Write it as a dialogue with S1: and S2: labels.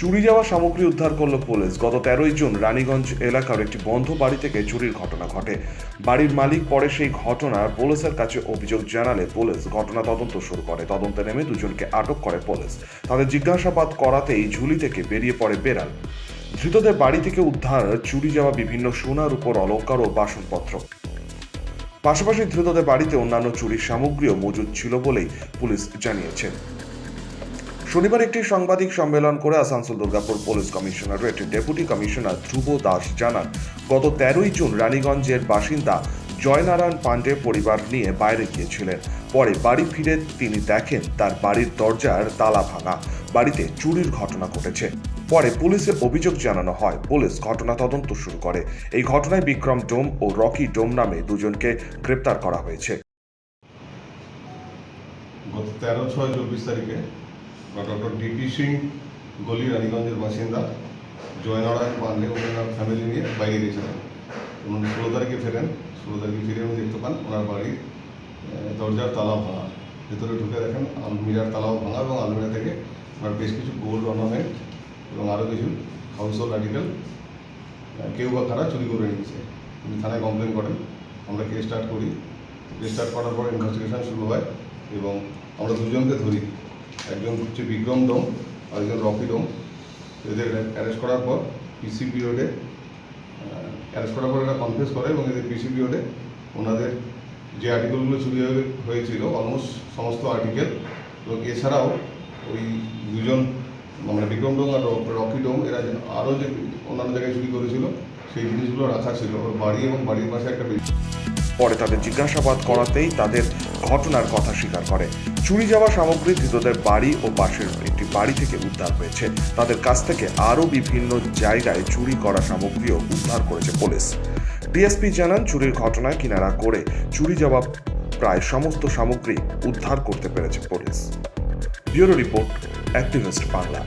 S1: চুরি যাওয়া সামগ্রী উদ্ধার করল পুলিশ। গত 13ই জুন রানীগঞ্জ এলাকার একটি বন্ধ বাড়ি থেকে চুরির ঘটনা ঘটে। বাড়ির মালিক পরে সেই ঘটনার পুলিশের কাছে অভিযোগ জানালে পুলিশ ঘটনা তদন্ত শুরু করে। তদন্তে নেমে দুজনকে আটক করে পুলিশ। তাদের জিজ্ঞাসাবাদ করাতেই ঝুলি থেকে বেরিয়ে পড়ে বেড়াল। ধৃতদের বাড়ি থেকে উদ্ধার চুরি যাওয়া বিভিন্ন সোনার উপর অলংকার ও বাসনপত্র। পাশাপাশি ধৃতদের বাড়িতে অন্যান্য চুরির সামগ্রীও মজুদ ছিল বলেই পুলিশ জানিয়েছে। শনিবার একটি সাংবাদিক সম্মেলন করে Asansol Durgapur police commissionerate deputy commissioner Dhruba Das জানান, গত 13ই জুন রানীগঞ্জের বাসিন্দা জয়নারায়ণ পাণ্ডে পরিবার নিয়ে বাইরে গিয়েছিলেন। পরে বাড়ি ফিরে তিনি দেখেন তার বাড়ির দরজার তালা ভাঙা, বাড়িতে চুরির ঘটনা ঘটেছে। পরে পুলিশে অভিযোগ জানানো হয়। পুলিশ ঘটনা তদন্ত শুরু করে। এই ঘটনায় বিক্রম ডোম ও রকি ডোম নামে দুজনকে গ্রেপ্তার করা হয়েছে।
S2: গত 13/6/24 তারিখে ডক্টর ডিপি সিং গলি রানীগঞ্জের বাসিন্দা জয়নারায়ণ পাণ্ডে ওনার ফ্যামিলি নিয়ে বাইরে গেছিলেন। উনি 16 তারিখে ফেরেন। 16 তারিখে ফিরে উনি দেখতে পান ওনার বাড়ির দরজার তালা ভাঙা। ভেতরে ঢুকে দেখেন আলমিরার তালাও ভাঙা এবং আলমিরা থেকে ওনার বেশ কিছু গোল্ড অর্নামেন্ট এবং আরও কিছু হাউস হোল্ড আর্টিকেল কেউ বা কারা চুরি করে নিয়েছে। উনি থানায় কমপ্লেন করেন। আমরা কেস স্টার্ট করি। কেস স্টার্ট করার পর ইনভেস্টিগেশন শুরু হয় এবং আমরা দুজনকে ধরি। একজন হচ্ছে বিক্রম ডোম আর একজন রকি ডোম। এদের অ্যারেস্ট করার পর পিসি পিরিয়ডে এরা কনফেস করে এবং এদের পিসি পিরিয়ডে ওনাদের যে আর্টিকেলগুলো চুরি হয়েছিল অলমোস্ট সমস্ত আর্টিকেল এবং এছাড়াও ওই দুজন মানে বিক্রম ডোম আর রকি ডোম এরা আরও যে অন্যান্য জায়গায় চুরি করেছিল সেই জিনিসগুলো রাখা ছিল ওর বাড়ি এবং বাড়ির পাশে একটা।
S1: পরে তাদের জিজ্ঞাসাবাদ করাতেই তাদের ঘটনার কথা স্বীকার করে। চুরি যাওয়া সামগ্রী ধৃতদের বাড়ি ও পাশের একটি বাড়ি থেকে উদ্ধার হয়েছে। তাদের কাছ থেকে আরও বিভিন্ন জায়গায় চুরি করা সামগ্রীও উদ্ধার করেছে পুলিশ। ডিএসপি জানান, চুরির ঘটনায় কিনারা করে চুরি যাওয়া প্রায় সমস্ত সামগ্রী উদ্ধার করতে পেরেছে police. Bureau report, activist Bangla.